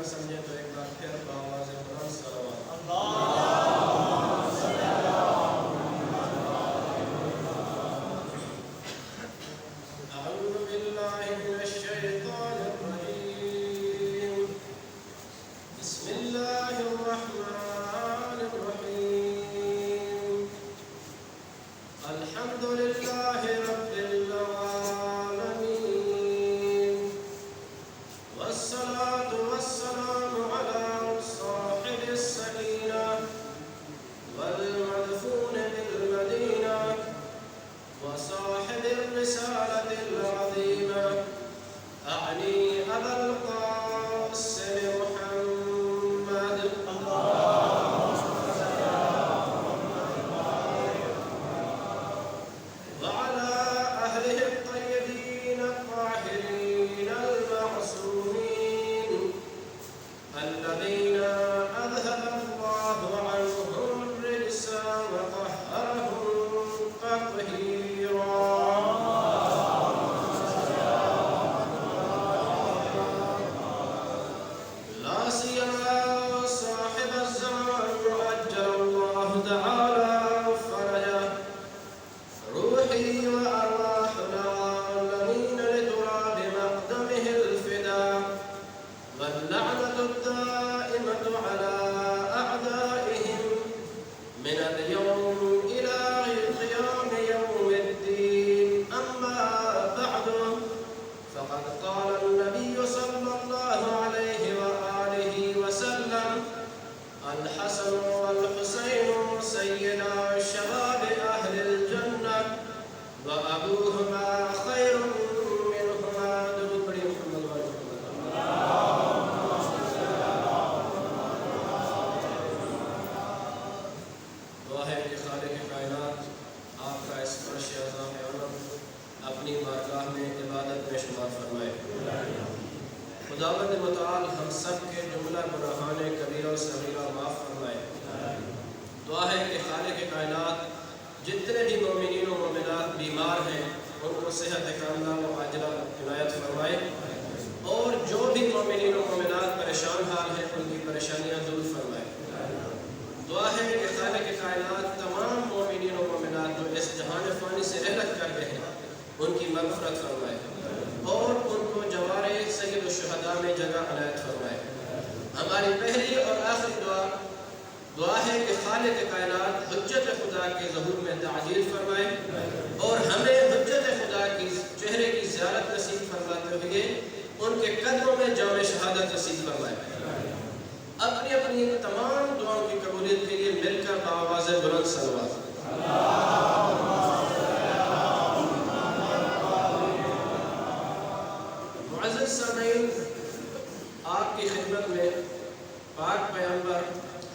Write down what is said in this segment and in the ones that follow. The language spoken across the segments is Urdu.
سمجھے تو ایک بار پھر بآواز بلند صلوات اعوذ باللہ من الشیطان الرجیم بسم اللہ الرحمن الرحیم الحمد للہ رب العالمین والصلاة والسلام على صاحب السکینہ والمدفون بالمدینہ وصاحب الرسالة العظيمة أعني أبا القاسم محمد وعلى أهله الطيبين الطاهرين المعصومين الذين أذهب الله عنهم الرجس وطهرهم تطهيرا لا سيما صاحب الزمان عجل الله تعالى فرجه روحي وأرواحنا عالمين لتراب مقدمه الفداء واللعنة الدائمة على أعدائهم من اليوم إلى قيام يوم الدين أما بعد فقد قال النبي صلى الله عليه وآله وسلم الحسن والحسين سيدا شباب أهل الجنة وأبوهما خير منهما درود بڑی محمد وعلى محمد دعا ہے کہ خالق کائنات آپ کا اس فرش عظام علم اپنی بارگاہ میں عبادت میں شمار فرمائے خداوند متعال ہم سب کے جملہ گناہان کبیرہ و صغیرہ معاف فرمائے دعا ہے کہ خالق کائنات جتنے بھی مومنین و مومنات بیمار ہیں ان کو صحت کاملہ و عاجلہ عنایت فرمائے اور جو بھی مومنین و مومنات پریشان حال ہیں ان کی پریشانیاں دور فرمائے دعا ہے کہ خالق کائنات تمام مومنین و مومنات جو اس جہان فانی سے رحلت کر رہے ہیں ان کی مغفرت فرمائے اور ان کو جوار سید الشہداء میں جگہ عنایت فرمائے ہماری پہلی اور آخری دعا ہے کہ خالق کائنات حجت خدا کے ظہور میں تعجیل فرمائے اور ہمیں حجت خدا کی چہرے کی زیارت نصیب فرماتے ہوئے ان کے قدموں میں جام شہادت نصیب فرمائے اپنی اپنی تمام دعاؤں کی قبولیت کے لیے مل کر بآواز بلند صلوات معزز سامعین آپ کی خدمت میں پاک پیغمبر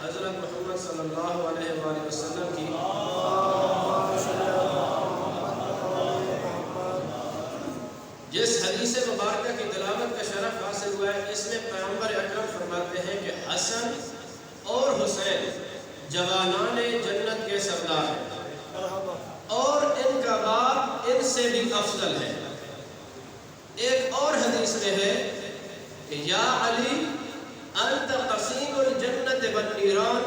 حضرت محمد صلی اللہ علیہ وآلہ وسلم کی جس حدیث مبارکہ کی تلاوت کا شرف حاصل ہوا ہے اس میں پیغمبر اکرم فرماتے ہیں کہ حسن اور حسین جوانان جنت کے سردار ہیں اور ان کا باپ ان سے بھی افضل ہے ایک اور حدیث میں ہے کہ یا علی انت قسیم الجنت والنیران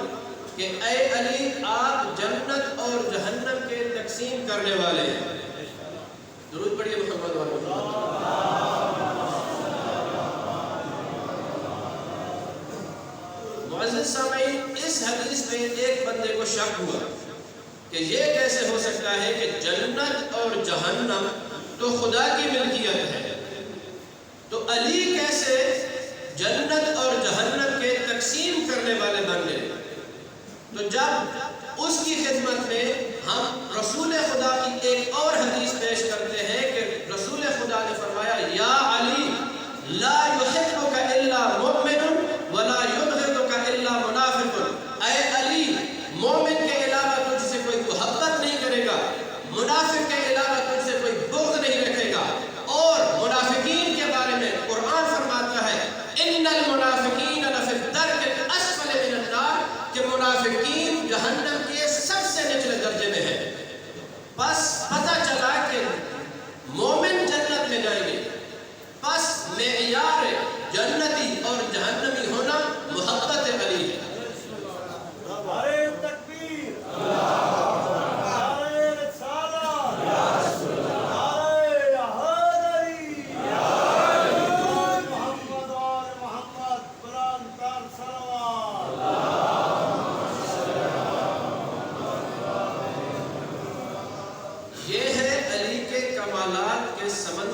کہ اے علی آپ جنت اور جہنم کے تقسیم کرنے والے ہیں درود پڑھیے محمد وعلى محمد معزز سامعین اس حدیث میں ایک بندے کو شک ہوا کہ یہ کیسے ہو سکتا ہے کہ جنت اور جہنم تو خدا کی ملکیت ہے تو علی کیسے جنت اور جہنم کے تقسیم کرنے والے بن گئے تو جب اس کی خدمت میں ہم رسول خدا کی ایک اور حدیث پیش کرتے ہیں کہ رسول خدا نے فرمایا یا علی لا يحبك الا مؤمن ولا يبغضك الا منافق اے علی مومن کے علاوہ تجھ سے کوئی محبت نہیں کرے گا منافق کے علاوہ تجھ سے کوئی بغض نہیں رکھے گا اور منافقین کے بارے میں قرآن فرماتا ہے ان المنافقین لفی الدرک الاسفل من النار کہ منافقین جہنم کے سب سے نچلے درجے میں ہے بس پتہ چلا کہ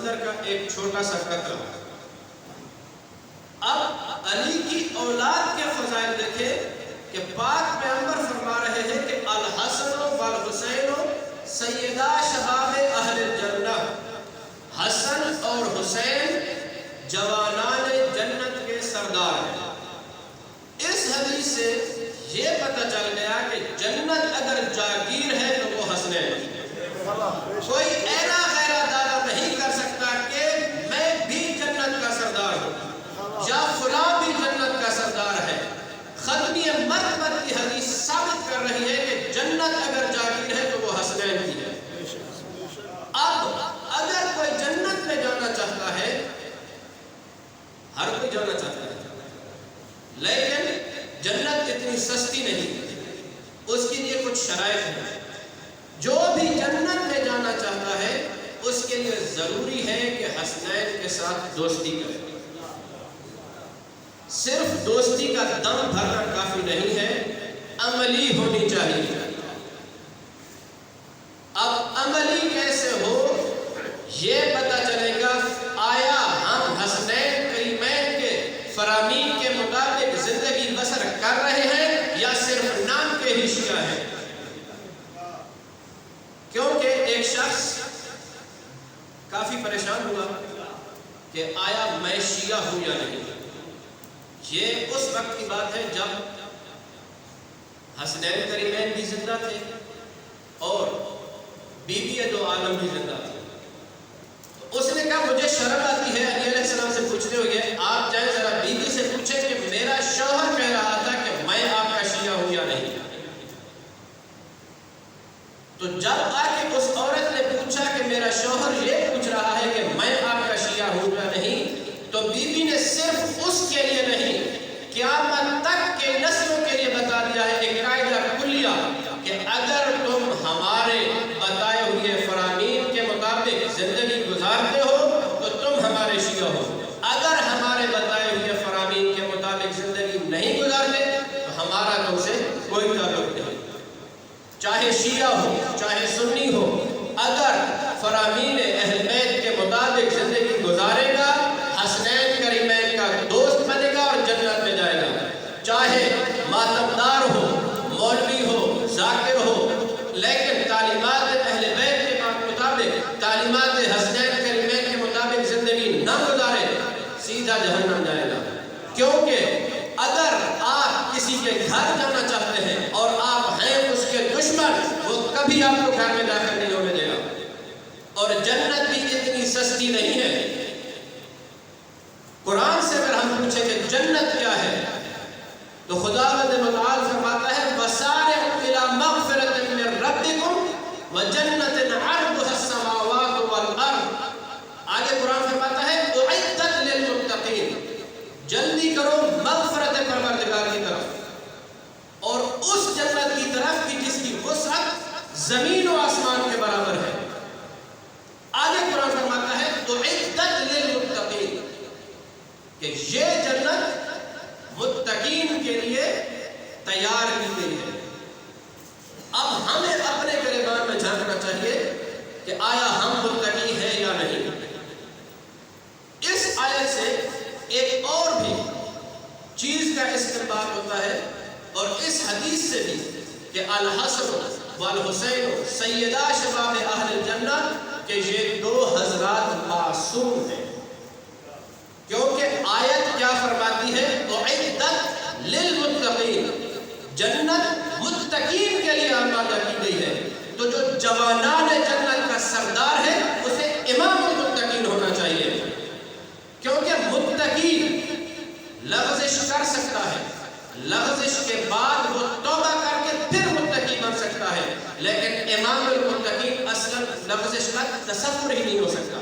سمندر کا ایک چھوٹا سا قطرہ۔ اب علی کی اولاد کے فضائل دیکھیں کہ پاک پیغمبر فرما رہے ہیں کہ الحسن والحسین سیدہ شباب اہل الجنہ، حسن اور حسین جوانان جنت کے سردار ہیں۔ اس حدیث سے یہ پتہ چل گیا کہ جنت اگر جاگیر ہے تو وہ حسنین۔ کوئی اینا غیرہ دعویٰ نہیں کر سکتا کہ میں بھی جنت کا سردار ہوں یا فلاں بھی جنت کا سردار ہے۔ ختمی مرتبت کی حدیث ثابت کر رہی ہے کہ جنت اگر جاگیر ہے تو وہ حسنین کی ہے۔ اب اگر کوئی جنت میں جانا چاہتا ہے، ہر کوئی جانا چاہتا ہے، لیکن جنت اتنی سستی نہیں، اس کے لیے کچھ شرائط ہیں۔ جو بھی جنت میں جانا چاہتا ہے اس کے لیے ضروری ہے کہ حسنین کے ساتھ دوستی کرے۔ صرف دوستی کا دم بھرنا کافی نہیں ہے، عملی ہونی چاہیے۔ اب عملی کیسے ہو یہ پتہ چلے گا آیا ہم حسنین کریمین کے فرامین کے مطابق زندگی بسر کر رہے ہیں یا صرف نام کے ہی شیعہ ہیں۔ کیونکہ ایک شخص کافی پریشان ہوا کہ آیا میں شیعہ ہوں یا نہیں۔ یہ اس وقت کی بات ہے جب حسنین کریمین بھی زندہ تھے اور بی بی دو عالم بھی زندہ تھے۔ تو اس نے کہا مجھے شرم آتی ہے علی علیہ السلام سے پوچھتے ہوئے، آپ جائیں ذرا بی بی سے پوچھیں کہ میرا شوہر کہہ رہا تھا کہ میں آپ کا شیعہ ہوں یا نہیں۔ تو جب آ کے اس عورت نے پوچھا کہ میرا شوہر یہ پوچھ رہا ہے کہ میں آپ کا شیعہ ہوں یا نہیں، تو بی بی نے صرف اس کے لیے نہیں قیامت تک کے نسلوں کے لیے بتا دیا ہے ایک قاعدہ کلیہ کہ اگر تم ہمارے بتائے ہوئے فرامین کے مطابق زندگی گزارتے ہو تو تم ہمارے شیعہ ہو، اگر ہمارے بتائے ہوئے فرامین کے مطابق زندگی نہیں گزارتے تو ہمارا تم سے کوئی تعلق نہیں۔ چاہے شیعہ ہو چاہے سنی ہو، اگر فرامین اہل بیت کے مطابق زندگی گزارے گا حسنین کریمین کا دوست بنے گا اور جنت میں جائے گا۔ چاہے ماتمدار ہو، مولوی ہو، ذاکر ہو، لیکن تعلیمات اہل بیت کے مطابق تعلیمات حسنین کریمین کے مطابق زندگی نہ گزارے سیدھا جہنم جائے گا۔ کیونکہ اگر آپ کسی کے گھر جانا چاہتے ہیں اور آپ ہیں اس کے دشمن، وہ کبھی آپ کو گھر میں داخل نہیں ہونے دے گا۔ اور جنت بھی اتنی سستی نہیں ہے۔ قرآن سے اگر ہم پوچھیں کہ جنت کیا ہے تو خداوند متعال فرماتا ہے وَسَارِعُوا إِلَىٰ مَغْفِرَةٍ مِّن رَبِّكُمْ وَجَنَّةٍ عَرْضُهَا السَّمَاوَاتُ وَالْأَرْضُ۔ آگے قرآن فرماتا ہے أُعِدَّتْ لِلْمُتَّقِينَ، جلدی کرو مغفرت پروردگار کی طرف اور اس جنت کی طرف کی جس کی وسعت زمین و آسمان کے برابر ہے۔ آگے قرآن فرماتا ہے أُعِدَّتْ لِلْمُتَّقِينَ کہ یہ جنت متقین کے لیے تیار کی گئی ہے۔ اب ہمیں اپنے گریبان میں جھانکنا چاہیے کہ آیا ہم متقی ہیں یا نہیں۔ اس آیت سے ایک اور بھی چیز کا استنباط ہوتا ہے اور اس حدیث سے بھی کہ الحسن والحسین سیدہ شباب اہل الجنہ کہ یہ دو حضرات معصوم ہیں۔ کیونکہ آیت کیا فرماتی ہے اعدت للمتقین، جنت متقین کے لیے آمادہ کی گئی ہے۔ تو جو جوانان جنت کا سردار ہے اسے امام المتقین ہونا چاہیے، کیونکہ متقی لغزش کر سکتا ہے، لغزش کے بعد وہ توبہ کر کے پھر متقی بن سکتا ہے، لیکن امام المتقین اصلا لغزش کا تصور ہی نہیں ہو سکتا،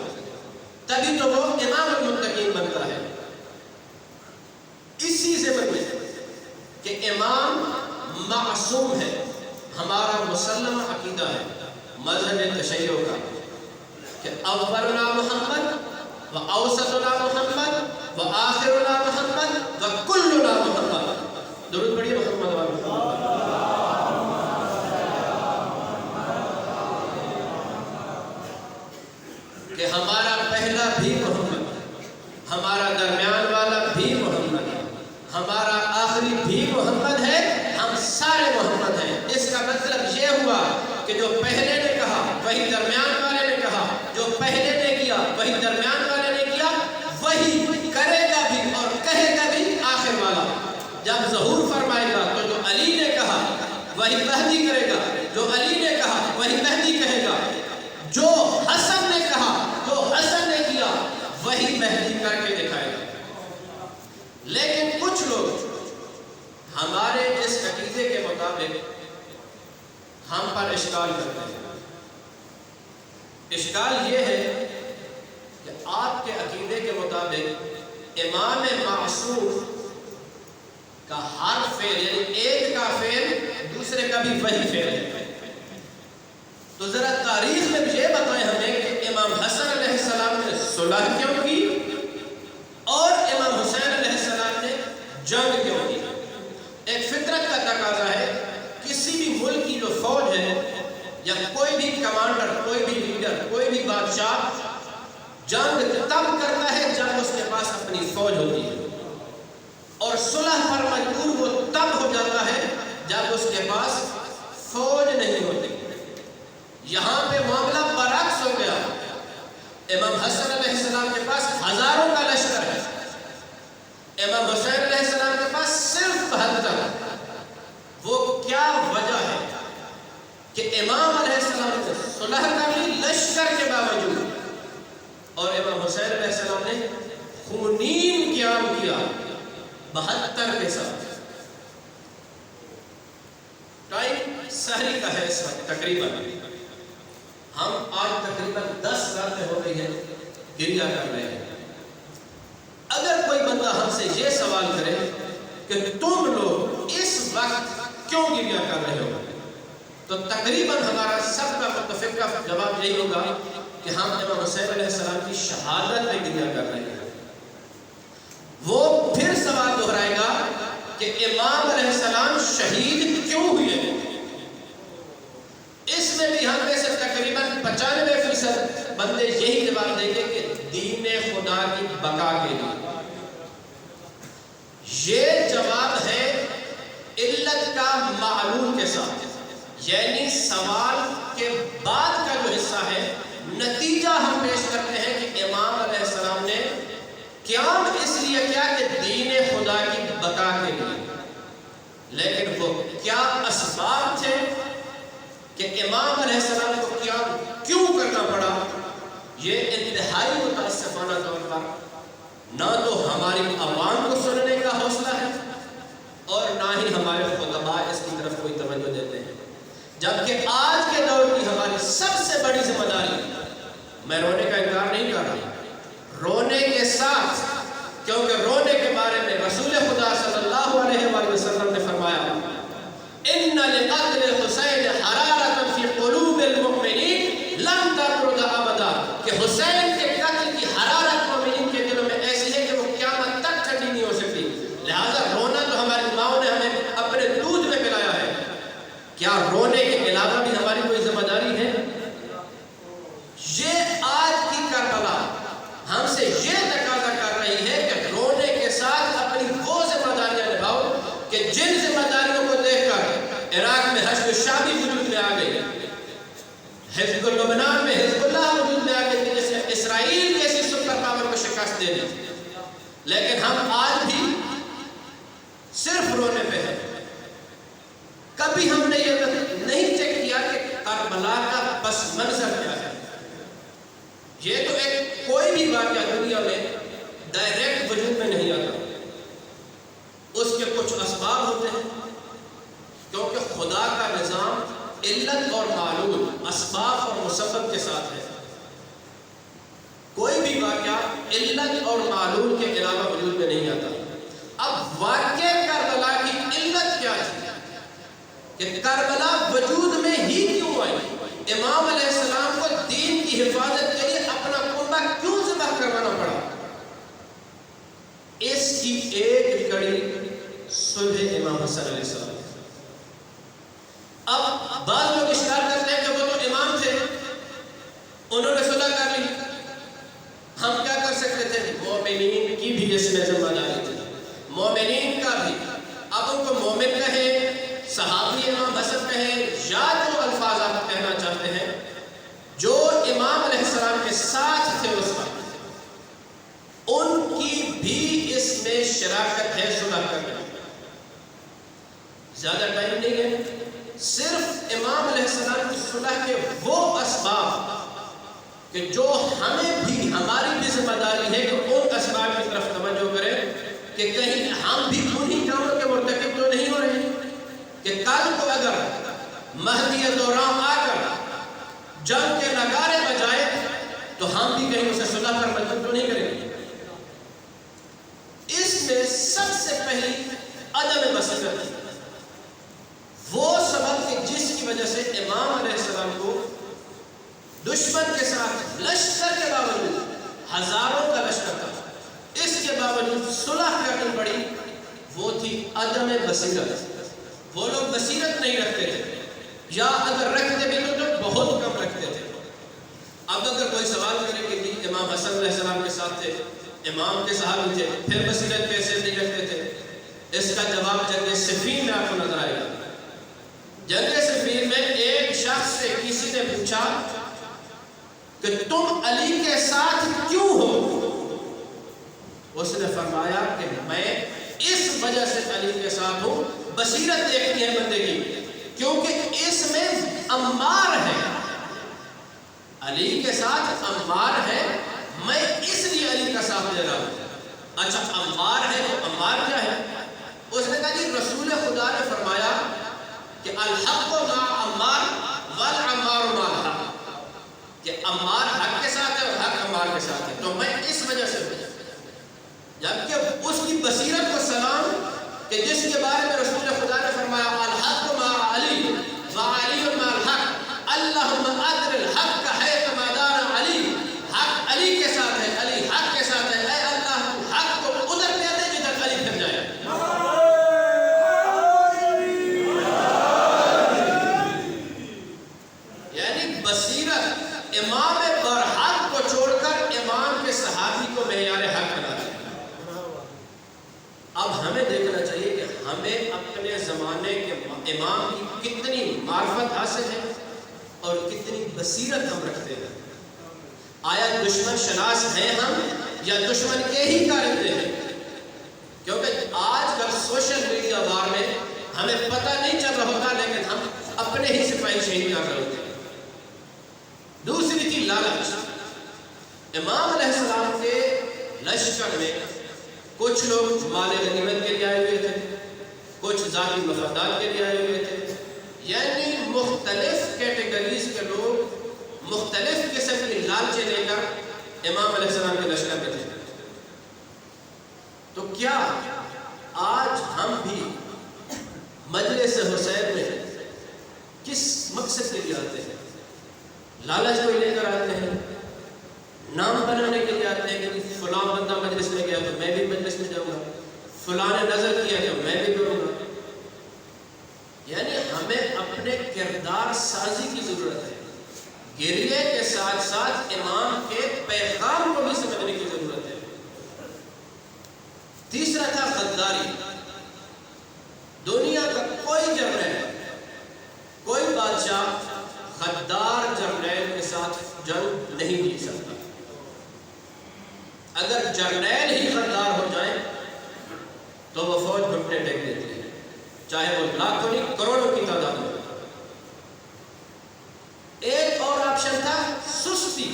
تبھی تو وہ امام المتقین بنتا ہے۔ اسی ضمن میں کہ امام معصوم ہے، ہمارا مسلم عقیدہ ہے مذہب تشیع کا کہ اولنا محمد و اوسطنا محمد و آخرنا محمد و کلنا محمد۔ درود پڑھیے محمد و محمد۔ کہ ہمارا پہلا بھی محمد ہے، ہمارا درمیان والا بھی محمد ہے، ہمارا آخری بھی محمد ہے، ہم سارے محمد ہیں۔ اس کا مطلب یہ ہوا کہ جو پہلے نے کہا وہی درمیان والے نے کہا، جو پہلے نے کیا وہی درمیان والے نے کیا، وہی کرے گا بھی اور کہے گا بھی آخر والا۔ جب ظہور فرمائے گا تو جو علی نے کہا وہی مہدی کرے گا، جو علی نے کہا وہی مہدی کہے گا، جو حسن نے کہا جو حسن نے کیا وہی مہدی کر کے دکھائے گا۔ لیکن کچھ لوگ ہمارے اس عقیدے کے مطابق ہم پر اشکال کرتے ہیں۔ اشکال یہ ہے کہ آپ کے عقیدے کے مطابق امام معصوم کا ہر فعل، یعنی ایک کا فعل دوسرے کا بھی وہی فعل ہے۔ تو ذرا تاریخ میں یہ بتائیں ہمیں کہ امام حسن علیہ السلام نے صلح کیوں کی اور امام حسین علیہ السلام نے جنگ کیوں کی؟ ایک فطرت کا تقاضا ہے، کسی بھی ملک کی جو فوج ہے یا کوئی بھی کمانڈر، کوئی بھی لیڈر، کوئی بھی بادشاہ جنگ تب کرتا ہے جب اس کے پاس اپنی فوج ہوتی ہے، اور صلح پر مجبور وہ تب ہو جاتا ہے جب اس کے پاس فوج نہیں ہوتی۔ یہاں پہ معاملہ برعکس ہو گیا۔ امام حسن علیہ السلام کے پاس ہزاروں کا لشکر ہے، امام حسین علیہ السلام کے پاس صرف 72۔ وہ کیا وجہ ہے کہ امام علیہ السلام نے صلح کر لی لشکر کے باوجود، اور امام حسین علیہ السلام نے خونین قیام کیا 72 کے ساتھ۔ ٹائم سحری کا ہے اس وقت، تقریباً ہم آج تقریباً 10 راتیں ہو گئی ہیں گریہ کر رہے ہیں۔ اگر کوئی بندہ ہم سے یہ سوال کرے کہ تم لوگ اس وقت کیوں گریہ کر رہے ہو، تو تقریباً ہمارا سب کا متفقہ جواب یہی ہوگا کہ ہم امام حسین علیہ السلام کی شہادت میں گریہ کر رہے ہیں۔ وہ پھر سوال دہرائے گا کہ امام علیہ السلام شہید کیوں ہوئے؟ اس میں بھی ہم میں سے تقریباً 95% بندے یہی جواب دیں گے کہ دین خدا کی بقا کے لیے۔ یہ جواب ہے علت کا معلوم کے ساتھ، یعنی سوال کے بعد کا جو حصہ ہے نتیجہ ہم پیش کرتے ہیں کہ امام علیہ السلام نے قیام اس لیے کیا کہ دین خدا کی بقا کے لیے۔ لیکن وہ کیا اسباب تھے کہ امام علیہ السلام کو قیام کیوں کرنا پڑا؟ یہ انتہائی متاسفانہ طور پر نہ تو ہماری عوام کو سننے کا حوصلہ ہے اور نہ ہی ہمارے خطباء اس کی طرف کوئی توجہ دیتے ہیں، جبکہ آج کے دور کی ہماری سب سے بڑی ذمہ داری، میں رونے کا انکار نہیں کر رہا، رونے کے ساتھ، کیونکہ رونے کے بارے میں رسول خدا صلی اللہ علیہ وآلہ وسلم نے فرمایا ان لقتل حسین حرارۃ فی قلوب المؤمنین لن تبرد ابدا، کہ حسین کے قتل کی حرارت مومنین کے دلوں میں ایسی ہے کہ وہ قیامت تک ٹھنڈی نہیں ہو سکتی۔ لہذا رونا تو ہماری ماؤں نے ہمیں اپنے دودھ میں پلایا ہے، کیا رونے کے علاوہ بھی ہماری کوئی ذمہ داری ہے؟ یہ آج کی کربلا ہم سے یہ تقاضا کر رہی ہے کہ رونے کے ساتھ اپنی وہ ذمہ داریاں نبھاؤ کہ جن ذمہ داریوں کو دیکھ کر عراق میں حزب الشام وجود میں آ گئی، حزب لبنان میں حزب اللہ وجود میں آ گئی، جس نے اسرائیل جیسی سپر پاور کو شکست دے دی، لیکن ہم آج بھی صرف رونے پہ ہیں۔ کبھی ہم نے یہ نہیں چیک کیا کہ کربلا کا پس منظر کیا ہے۔ یہ تو ایک کوئی بھی واقعہ دنیا میں ڈائریکٹ وجود میں نہیں آتا، اس کے کچھ اسباب ہوتے ہیں، کیونکہ خدا کا نظام علت اور معلول، اسباب اور مسبب کے ساتھ ہے۔ کوئی بھی واقعہ علت اور معلول کے علاوہ وجود میں نہیں آتا۔ اب واقعہ کربلا کی علت کیا تھی کہ کربلا وجود میں ہی کیوں آئی؟ امام علیہ السلام کو دین کی حفاظت کے لیے اپنا کنبہ کیوں ذبح کروانا پڑا؟ اس کی ایک کڑی صلح امام حسن علیہ السلام۔ اب بعض لوگ اشکال کرتے ہیں کہ وہ تو امام تھے، انہوں نے صلح کر لی، رکھتے تھے، مومنین کی بھی اس میں ذمہ داری تھی، مومنین کا بھی. اب ان کو مومن کہیں، صحابی امام حسن کہیں، یا جو الفاظ آپ کہنا چاہتے ہیں، جو امام علیہ السلام کے ساتھ تھے اس وقت، ان کی بھی اس میں شراکت ہے صلح کرنے. زیادہ ٹائم نہیں ہے، صرف امام علیہ السلام کی صلح کے وہ اسباب کہ جو ہمیں بھی، ہماری بھی ذمہ داری ہے کہ ان اسباب کی طرف توجہ کریں کہ کہیں ہم بھی انہی کاموں کے مرتکب تو نہیں ہو رہے کہ کل کو اگر مہدی دوران آ کر جنگ کے نغارے بجائے تو ہم بھی کہیں اسے صلح پر مجبور تو نہیں کریں گے. اس میں سب سے پہلی عدم بصیرت، وہ سبب کہ جس کی وجہ سے امام علیہ السلام کو دشمن کے ساتھ لشکر کے باوجود، ہزاروں کا لشکر تھا، اس کے باوجود صلح کرنی پڑی، وہ تھی عدم بصیرت. وہ لوگ بصیرت نہیں رکھتے تھے، یا اگر رکھتے بھی تو بہت کم رکھتے تھے. اب اگر کوئی سوال کرے کہ جی امام حسن علیہ السلام کے ساتھ تھے، امام کے صحابی تھے، پھر بصیرت کیسے نہیں رکھتے تھے؟ اس کا جواب جنگ صفین میں آپ کو نظر آئے گا. جنگ صفین میں ایک شخص سے کسی نے پوچھا کہ تم علی کے ساتھ کیوں ہو؟ اس نے فرمایا کہ میں اس وجہ سے علی کے ساتھ ہوں، بصیرت دیکھتی ہے بندے کی، کیونکہ اس میں عمار ہے، علی کے ساتھ عمار ہے، میں اس لیے علی کا ساتھ دے رہا ہوں. اچھا عمار ہے تو عمار کیا ہے؟ اس نے کہا جی رسول خدا نے فرمایا کہ الحق مع عمار والعمار مع الحق، کہ عمار حق کے ساتھ ہے اور حق عمار کے ساتھ ہے، تو میں اس وجہ سے ہوں. جبکہ اس کی بصیرت کو سلام کہ جس کے بارے میں رسول خدا نے فرمایا الحق مع علی وعلی مع الحق، اللہم ادر الحق حیث ما دار علی، حق علی کے ساتھ ہے، علی حق کے ساتھ ہے، اے اللہ حق کو ادھر دے دے جدھر علی پھر جائے. یعنی بصیرت امام برحق کو چھوڑ کر امام کے صحابی کو معیار حق بنا دیا. اب ہمیں دیکھنا چاہیے کہ ہمیں اپنے زمانے کے امام کی کتنی معرفت حاصل ہے اور کتنی بصیرت ہم رکھتے ہیں. آیا دشمن شناس ہیں ہم یا دشمن کے ہی کارندے ہیں؟ کیونکہ آج کل سوشل میڈیا بار میں ہمیں پتہ نہیں چل رہا ہوتا، لیکن ہم اپنے ہی سپاہی شہید کر رہے ہوتے ہیں. دوسری تھی لالچ. امام علیہ السلام کے لشکر میں کچھ لوگ مال غنیمت کے لیے آئے ہوئے تھے، کچھ ذاتی مفادات کے لیے آئے ہوئے تھے، یعنی مختلف کیٹیگریز کے لوگ مختلف قسم کی لالچیں لے کر امام علیہ السلام کے لشکر میں تھے. تو کیا آج ہم بھی مجلس حسین میں کس مقصد کے لیے آتے ہیں؟ لالچ کو لے کر آتے ہیں، نام بنانے کے لیے آتے ہیں کہ فلاں بندہ مجلس میں گیا تو میں بھی مجلس میں جاؤں گا، فلاں نے نظر کیا تو میں بھی کروں گا. یعنی ہمیں اپنے کردار سازی کی ضرورت ہے. گریے کے ساتھ ساتھ امام کے پیغام کو بھی سمجھنے کی ضرورت ہے. تیسرا تھا غداری. دنیا کا کوئی جرنیل، کوئی بادشاہ غدار جرنیل کے ساتھ جنگ نہیں جیت سکتا. اگر جرنیل ہی غدار ہو جائیں تو وہ فوج گھٹنے ٹیک دیتی ہے، چاہے وہ لاکھوں نہیں کروڑوں کی تعداد میں. ایک اور آپشن تھا سستی.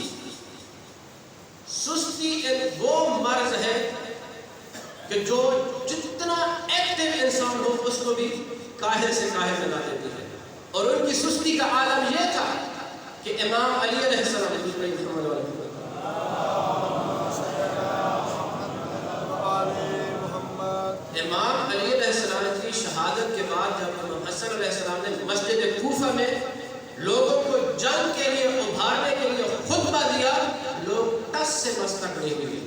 سستی ایک وہ مرض ہے کہ جو جتنا ایکٹیو انسان ہو اس کو بھی کاہل سے کاہل بنا دیتی ہے. اور ان کی سستی کا عالم یہ تھا کہ امام علی علیہ السلام امام علی علیہ السلام کی شہادت کے بعد جب امام حسن علیہ السلام نے مسجد کوفہ میں لوگوں کو جنگ کے لیے ابھارنے کے لیے خطبہ دیا، لوگ ٹس سے مس تک نہیں ہوئے.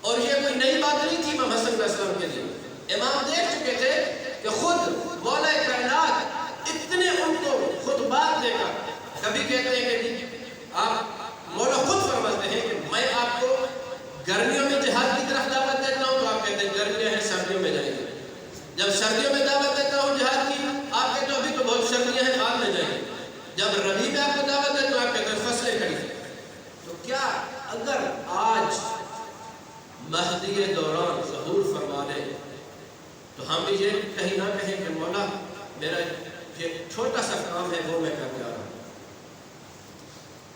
اور یہ کوئی نئی بات نہیں تھی امام حسن علیہ السلام کے لیے. امام دیکھ چکے تھے کہ خود مولا کائنات اتنے ان کو خطبات دے کر، کبھی کہتے ہیں کہ آپ مولا خود فرماتے ہیں کہ میں آپ کو آج مہدی دوران ظہور فرما لے تو ہم بھی یہ کہیں نہ کہیں کہ مولا میرا یہ چھوٹا سا کام ہے وہ میں کر کے آ رہا ہوں۔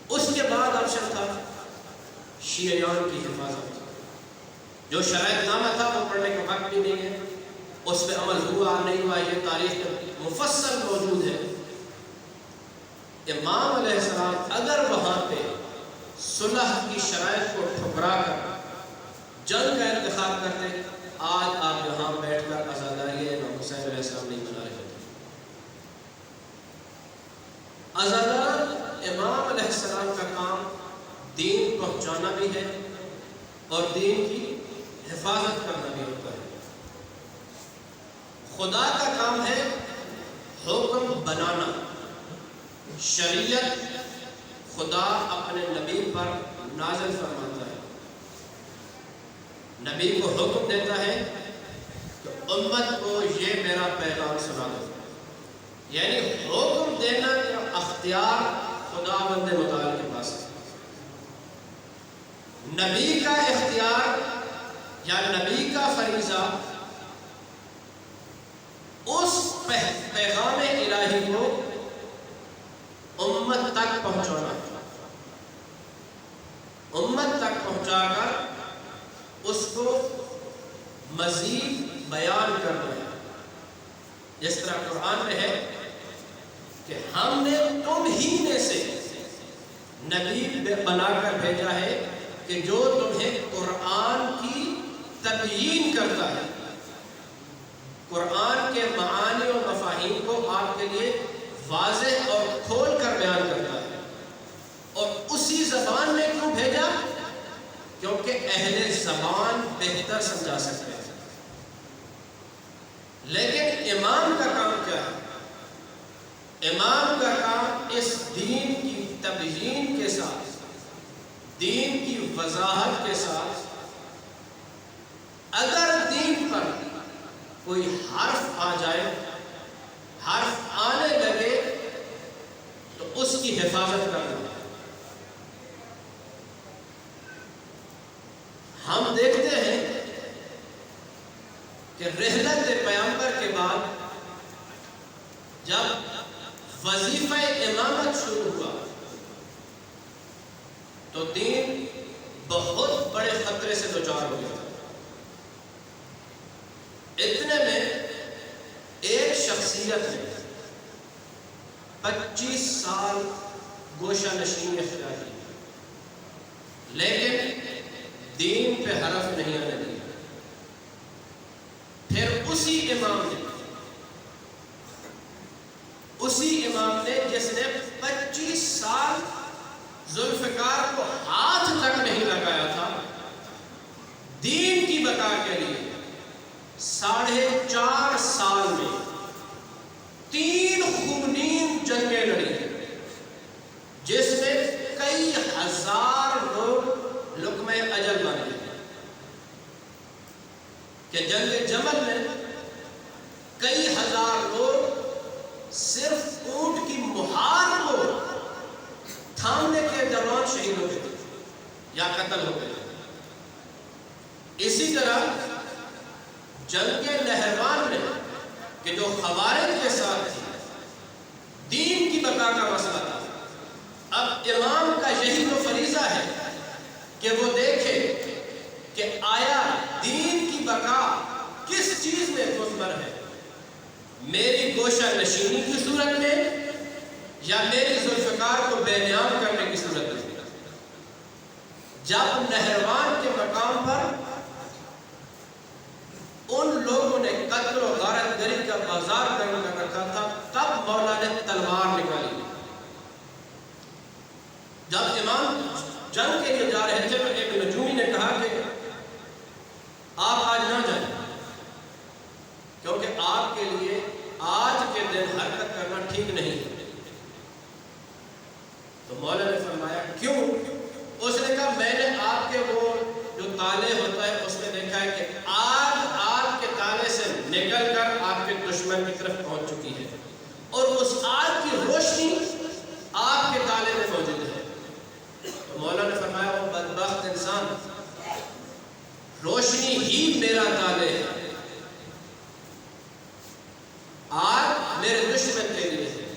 اس کے بعد آپشن تھا شیعیان کی حفاظت، جو شرائط نامہ تھا وہ پڑھنے کا وقت بھی نہیں ہے، اس پہ عمل ہوا نہیں ہوا یہ تاریخ مفصل موجود ہے۔ امام علیہ السلام اگر وہاں پہ صلح کی شرائط کو ٹھکرا کر جنگ کا انتخاب کرتے، آج آپ یہاں بیٹھ کر عزاداری امام حسین علیہ السلام نہیں منا رہے ہوتے۔ عزادار امام علیہ السلام کا کام دین پہنچانا بھی ہے اور دین کی حفاظت کرنا بھی ہوتا ہے۔ خدا کا کام ہے حکم بنانا، شریعت خدا اپنے نبی پر نازل فرماتا ہے، نبی کو حکم دیتا ہے کہ امت کو یہ میرا پیغام سنا دو، یعنی حکم دینا کا اختیار خدا بند متعال کے پاس ہے۔ نبی کا اختیار یا نبی کا فریضہ اس پیغام الہی کو امت تک پہنچانا، امت تک پہنچا کر اس کو مزید بیان کرنا ہے۔ جس طرح قرآن میں ہے کہ ہم نے تم ہی میں سے نبی بنا کر بھیجا ہے کہ جو تمہیں قرآن کی تبیین کرتا ہے، قرآن کے معانی و مفاہیم کو آپ کے لیے واضح اور کھول کر بیان کرتا ہے۔ اور اسی زبان میں کیوں بھیجا؟ کیونکہ اہل زبان بہتر سمجھا سکتے ہیں۔ لیکن امام کا کام کیا ہے؟ امام کا کام اس دین کی تبیین کے ساتھ، دین کی وضاحت کے ساتھ، اگر دین پر کوئی حرف آ جائے، حرف آنے لگے تو اس کی حفاظت کرنا۔ ہم دیکھتے ہیں کہ رحلت پیغمبر کے بعد جب وظیفہ امامت شروع ہوا تو دین بہت بڑے خطرے سے دوچار ہو گیا۔ اتنے میں ایک شخصیت نے 25 سال گوشہ نشینی اختیار کی، لیکن دین پہ حرف نہیں آنے دیا۔ پھر اسی امام نے جس نے 25 سال ذوالفقار کو ہاتھ تک نہیں لگایا تھا، دین کی بقا کے لیے 4.5 سال میں 3 خونین جنگیں لڑی، جس میں کئی ہزار لوگ لقمہ اجل بن گئے۔ کہ جنگ جمل میں کئی ہزار لوگ صرف اونٹ کی مہار کو تھامنے کے دوران شہید ہو گئے یا قتل ہو گئے۔ اسی طرح جنگ نہروان میں کہ جو خوارج کے ساتھ تھی، دین کی بقا کا مسئلہ تھا۔ اب امام کا یہی تو فریضہ ہے کہ وہ دیکھے کہ آیا دین کی بقا کس چیز میں مضمر ہے، میری گوشہ نشینی کی صورت میں یا میری ذوالفقار کو بے نیام کرنے کی صورت میں۔ جب نہروان کے مقام پر ان لوگوں نے قتل و غارت گری کا بازار گرم کر رکھا تھا، تب مولا نے تلوار نکالی۔ جب امام جنگ کے لیے جا رہے تھے تو ایک نجومی نے کہا کہ آپ آج نہ جائیں، کیونکہ آپ کے لیے آج کے دن حرکت کرنا ٹھیک نہیں ہے۔ تو مولا نے فرمایا کیوں؟ اس نے کہا میں نے آپ کے وہ جو تالے ہوتا ہے اس میں دیکھا ہے کہ آگ آپ کے تالے سے نکل کر آپ کے دشمن کی طرف پہنچ چکی ہے، اور اس آگ کی روشنی آپ کے تالے میں موجود ہے۔ تو مولا نے فرمایا وہ بدبخت روشنی ہی میرا تالے ہے، آگ میرے دشمن کے لیے ہے۔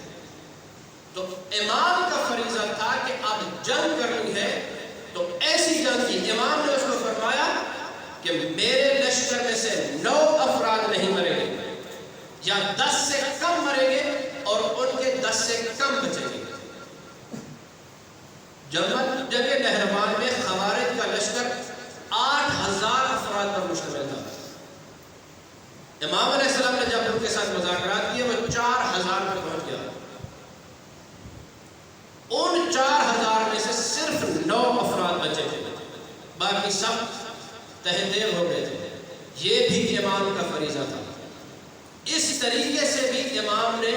تو امام کا فریضہ تھا کہ اب جنگ کرنی ہے تو ایسی جنگ کی، امام نے اس کو فرمایا کہ میرے لشکر میں سے 9 افراد نہیں مریں گے، یا 10 سے کم مریں گے اور ان کے 10 سے کم بچیں گے۔ جنگ نہروان میں خوارج کا لشکر 8000 افراد پر مشتمل تھا۔ امام علیہ السلام نے جب ان کے ساتھ مذاکرات کیے وہ 4000 پر پہنچ گیا۔ ان 4000 میں سے صرف 9 افراد بچے تھے، باقی سب تہدیب ہو گئے تھے۔ یہ بھی امام کا فریضہ تھا۔ اس طریقے سے بھی امام نے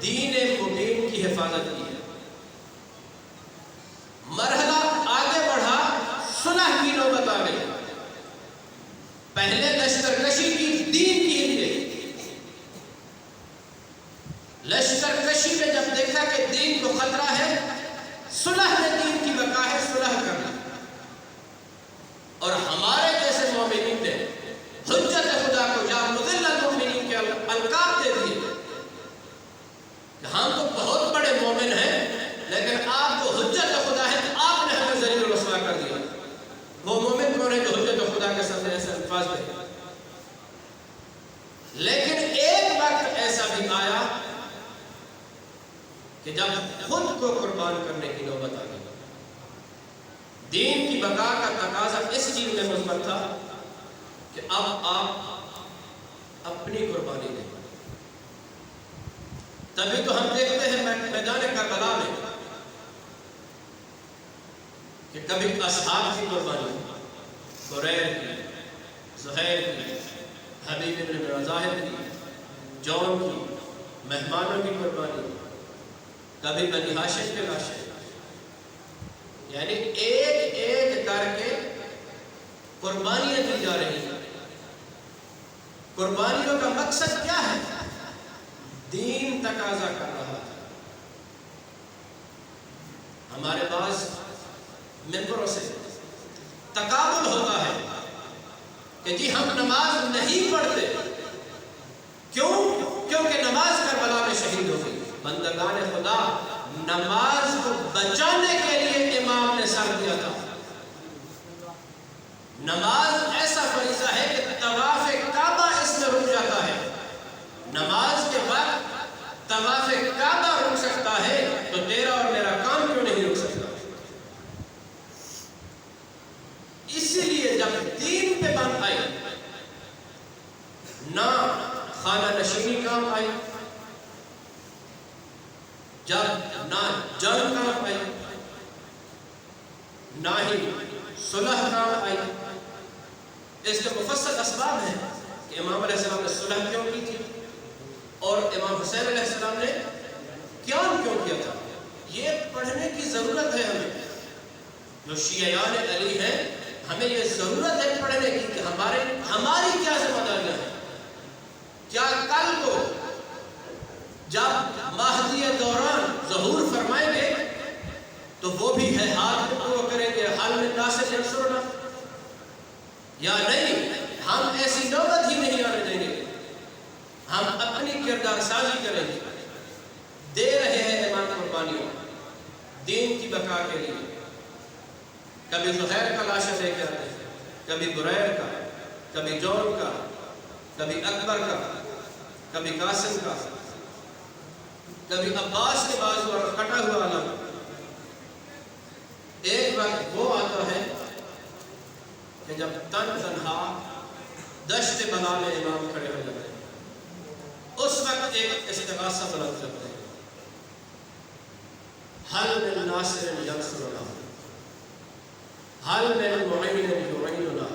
دین مبین کی حفاظت کی ہے۔ مرحلہ آگے بڑھا، صلح کی نوبت آ گئی۔ پہلے لشکر کشی کی، دین کی لیے لشکر کشی میں جب دیکھا کہ دین کو خطرہ ہے، صلح میں دین کی بقا ہے، صلح کرنا۔ اور ہمارے جیسے مومنین نے حجت خدا کو یا مذل المؤمنین کے القاب دے دیے کہ ہم تو بہت بڑے مومن ہیں، لیکن آپ کو حجت خدا ہے، آپ نے ہمیں ذلیل و رسوا کر دیا۔ وہ مومن کون ہے جو حجت خدا کے سامنے ایسے الفاظ دے؟ لیکن ایک وقت ایسا بھی آیا کہ جب خود کو قربان کرنے کی نوبت آ گئی۔ دین کی بقا کا تقاضا اس چیز میں مثبت تھا کہ اب آپ اپنی قربانی دیں۔ تبھی تو ہم دیکھتے ہیں میدان کربلا میں کہ کبھی اصحاب کی قربانی، قریر کی، زہیر کی، حبیب بن ظاہر کی، جون کی، مہمانوں کی قربانی، کبھی بنی ہاشم کے لاشیں، یعنی ایک ایک کر کے قربانیاں دی جا رہی ہیں۔ قربانیوں کا مقصد کیا ہے؟ دین تقاضا کر رہا تھا۔ ہمارے پاس ممبروں سے تقابل ہوتا ہے کہ جی ہم نماز نہیں پڑھتے، کیوں؟ کیونکہ نماز کربلا میں شہید ہو گئی۔ بندگان خدا، نماز کو بچانے کے لیے امام نے سر دیا تھا۔ نماز ایسا فریضہ ہے کہ طواف کعبہ اس میں رک جاتا ہے۔ نماز کے وقت طواف کعبہ رک سکتا ہے تو تیرا اور میرا کام کیوں نہیں رک سکتا؟ اسی لیے جب دین پہ بات آئی، نہ خانہ نشینی کام آئی، جب نہ جنگ کام آئی، نہ ہی صلح کام آئی۔ اس کے مفصل اسباب ہیں کہ امام علیہ السلام نے صلح کیوں کی تھی اور امام حسین علیہ السلام نے قیام کیوں کیا تھا۔ یہ پڑھنے کی ضرورت ہے ہمیں، جو شیعیان علی ہیں، ہمیں یہ ضرورت ہے پڑھنے کی کہ ہماری کیا ذمہ داریاں ہیں۔ کیا کل کو جب مہدی دوران ظہور فرمائیں گے تو وہ بھی ہے ہاتھ کو کریں گے حال میں ناصر ینصرنا، یا نہیں؟ ہم ایسی نوبت ہی نہیں آنے دیں گے، ہم اپنی کردار سازی کریں گے۔ دے رہے ہیں ایمان قربانیوں دین کی بقا کے لیے۔ کبھی زہیر کا لاشا لے کے آتے ہیں، کبھی بریر کا، کبھی جون کا، کبھی اکبر کا، کبھی قاسم کا، کبھی عباس کے بازو اور کٹا ہوا علم۔ ایک وقت وہ آتا ہے کہ جب تنہا دشت بلا میں امام کھڑے ہو جاتے ہیں، اس وقت ایک استغاثہ بلند کرتے ہیں، حل من ناصر ینصرنا، حل من معین یعیننا،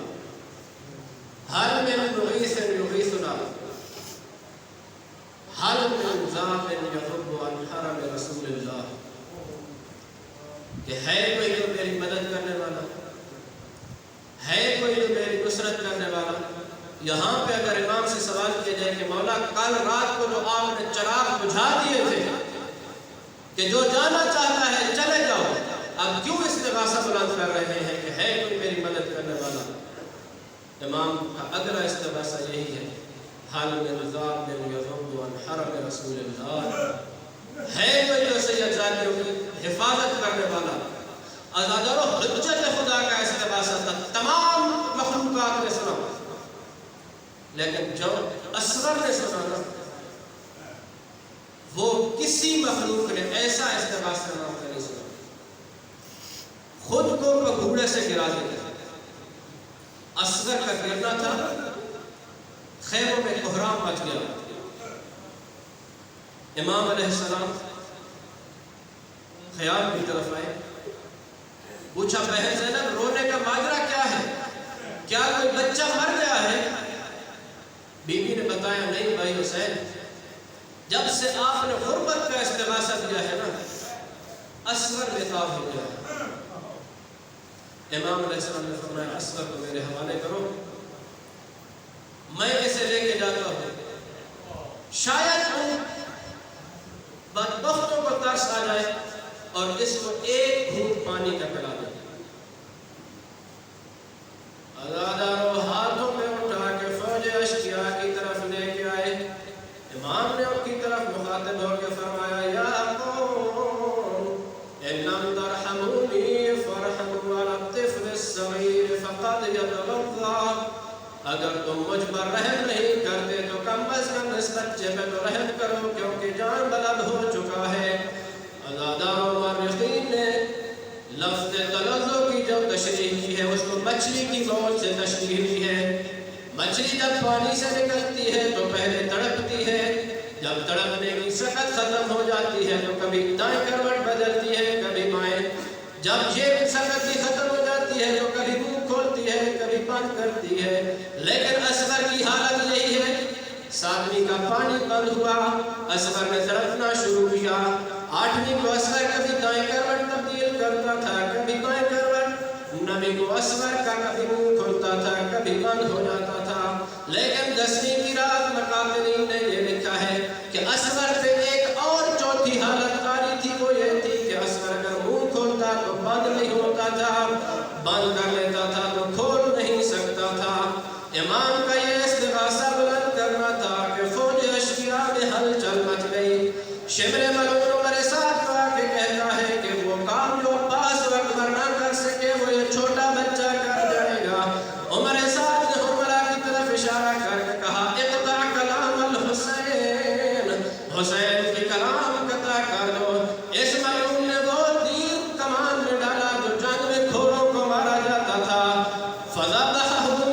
حل من مغیث یغیثنا، حل من ذات یذب عن حرم رسول اللہ۔ کہ ہے کوئی جو میری مدد کرنے والا، ہے کوئی جو میری نصرت کرنے والا۔ یہاں پہ اگر امام سے سوال کیا جائے کہ مولا کل رات کو جو آپ نے چراغ بجھا دیے تھے کہ جو جانا چاہتا ہے چلے جاؤ، اب کیوں استغاثہ بلند کر رہے ہیں کہ ہے کوئی میری مدد کرنے والا؟ امام کا اگلا استغاثہ یہی ہے، حال من ذاب یغض عن حرم رسول اللہ، ہے کوئی جو سید ذاتیوں کی حفاظت کرنے والا؟ ازادر و حجت خدا کا استغاثہ تھا، تمام مخلوقات نے سنا، لیکن جب اصغر نے سنا نا، وہ کسی مخلوق نے ایسا استغاثہ نام کا نہیں سنا، خود کو گھوڑے سے گرا دیا۔ اصغر کا گرنا تھا، خیموں میں کوہرام مچ گیا۔ امام علیہ السلام خیام کی طرف آئے، پوچھا بہن زینب رونے کا ماجرا کیا ہے؟ کیا کوئی بچہ مر گیا ہے؟ بی بی نے بتایا نہیں بھائی حسین، جب سے آپ نے غربت کا استغاثہ دیا ہے نا، اصغر بےتاب ہو گیا۔ امام علیہ السلام نے فرمایا اصغر کو میرے حوالے کرو، میں اسے لے کے جاتا ہوں، شاید ان بدبختوں کو ترس آ جائے اور اس کو ایک گھونٹ پانی کا پلا دے۔ ازادارو ہاتھوں میں اٹھا کے فوج اشکیا کی طرف لے کے آئے۔ امام نے ان کی طرف مخاطب ہو کے فرمایا یا قوم ان لم ترحمونی فرحموا علی الطفل الصغیر فقد یتغذا، اگر تم مجھ پر رحم نہیں کرتے تو کم از کم اس بچے پہ تو رحم کرو کیونکہ جان بلد ہو چکا ہے۔ ازادار مورخین نے لفظ تلظو کی جو تشریح کی ہے اس کو مچھلی کی موت سے تشریح کی ہے۔ مچھلی جب پانی سے نکلتی ہے تو پہلے تڑپتی ہے، جب تڑپنے کی سکت ختم ہو جاتی ہے تو کبھی دائیں کروٹ بدلتی ہے کبھی بائیں، جب یہ سکت بھی ختم ہو جاتی ہے تو کبھی منہ کھولتی ہے کبھی بند کرتی ہے۔ لیکن اصغر کی حالت یہی ہے، ساتویں کا پانی بند ہوا، اصغر نے تڑپنا شروع کیا۔ آٹھویں کو اصغر کبھی دائیں کروٹ تبدیل کرتا تھا کبھی بائیں کروٹ، نویں کو اصغر کا کبھی منہ کھلتا تھا کبھی بند ہو جاتا تھا۔ لیکن 10ویں کی رات مقابلین نے یہ لکھا ہے کہ اصغر پہ ایک اور چوتھی حالت آ رہی تھی، وہ یہ تھی کہ اصغر اگر منہ کھولتا تو بند نہیں ہوتا تھا، بند کر لیتا تھا تو کھول نہیں سکتا تھا۔ امام کا یہ استغاثہ بلند کرنا تھا کہ فوج اشکیا میں ہلچل مچ گئی۔ شمر ملعون عمر سعد کو آ کے کہتا ہے کہ وہ کام جو عباس اکبر نہ کر سکے وہ یہ چھوٹا بچہ کر جائے گا۔ عمر سعد نے حرملہ کی طرف اشارہ کر کے کہا اقطع کلام الحسین، حسین کی کلام قطع کر دو۔ اس ملعون نے وہ تیر کمان میں ڈالا جو جنگ میں گھوڑوں کو مارا جاتا تھا، فذبحہ